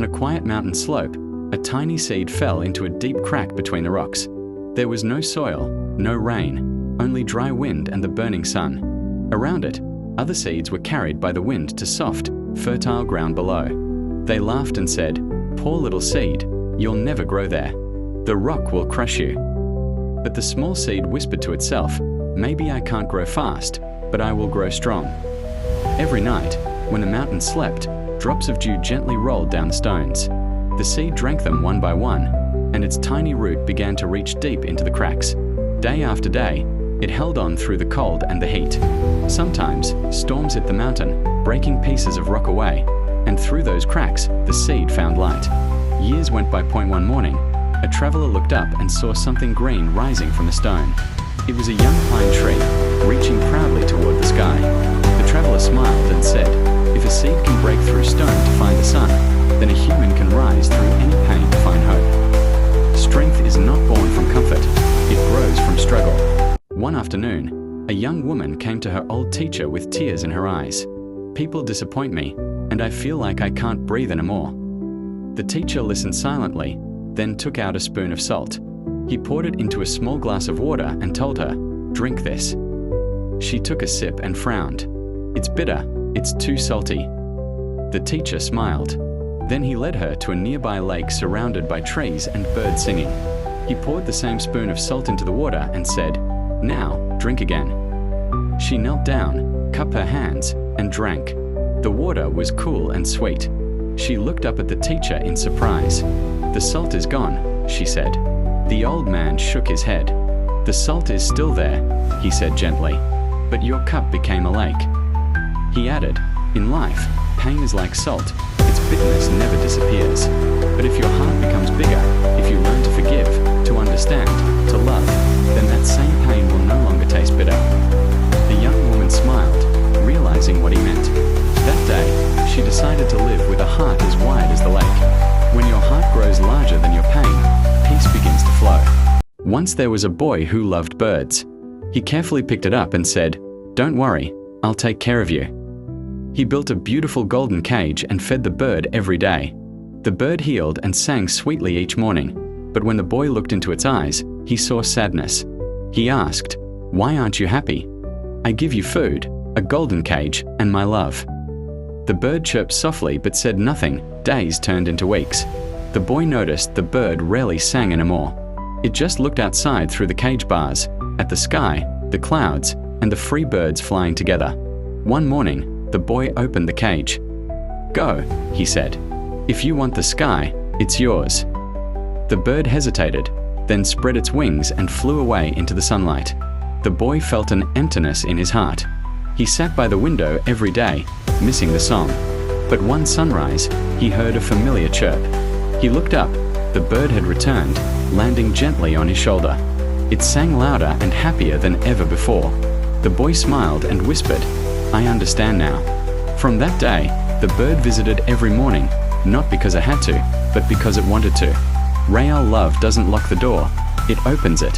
On a quiet mountain slope, a tiny seed fell into a deep crack between the rocks. There was no soil, no rain, only dry wind and the burning sun. Around it, other seeds were carried by the wind to soft, fertile ground below. They laughed and said, "Poor little seed, you'll never grow there. The rock will crush you." But the small seed whispered to itself, "Maybe I can't grow fast, but I will grow strong." Every night, when the mountain slept, drops of dew gently rolled down the stones. The seed drank them one by one, and its tiny root began to reach deep into the cracks. Day after day, it held on through the cold and the heat. Sometimes, storms hit the mountain, breaking pieces of rock away, and through those cracks, the seed found light. Years went by. One morning, a traveler looked up and saw something green rising from a stone. It was a young pine tree, reaching proudly toward the sky. The traveler smiled and said, "If a seed can break through stone to find the sun, then a human can rise through any pain to find hope." Strength is not born from comfort, it grows from struggle. One afternoon, a young woman came to her old teacher with tears in her eyes. "People disappoint me, and I feel like I can't breathe anymore." The teacher listened silently, then took out a spoon of salt. He poured it into a small glass of water and told her, "Drink this." She took a sip and frowned. "It's bitter, it's too salty." The teacher smiled. Then he led her to a nearby lake surrounded by trees and birds singing. He poured the same spoon of salt into the water and said, "Now, drink again." She knelt down, cupped her hands, and drank. The water was cool and sweet. She looked up at the teacher in surprise. "The salt is gone," she said. The old man shook his head. "The salt is still there," he said gently, "but your cup became a lake." He added, "In life, pain is like salt. Its bitterness never disappears. But if your heart becomes bigger, if you learn to forgive, to understand, to love, then that same pain will no longer taste bitter." The young woman smiled, realizing what he meant. That day, she decided to live with a heart as wide as the lake. When your heart grows larger than your pain, peace begins to flow. Once there was a boy who loved birds. He carefully picked it up and said, "Don't worry, I'll take care of you." He built a beautiful golden cage and fed the bird every day. The bird healed and sang sweetly each morning, but when the boy looked into its eyes, he saw sadness. He asked, "Why aren't you happy? I give you food, a golden cage, and my love." The bird chirped softly but said nothing. Days turned into weeks. The boy noticed the bird rarely sang anymore. It just looked outside through the cage bars, at the sky, the clouds, and the free birds flying together. One morning, the boy opened the cage. "Go," he said. "If you want the sky, it's yours." The bird hesitated, then spread its wings and flew away into the sunlight. The boy felt an emptiness in his heart. He sat by the window every day, missing the song. But one sunrise, he heard a familiar chirp. He looked up. The bird had returned, landing gently on his shoulder. It sang louder and happier than ever before. The boy smiled and whispered, "I understand now." From that day, the bird visited every morning, not because it had to, but because it wanted to. Real love doesn't lock the door, it opens it.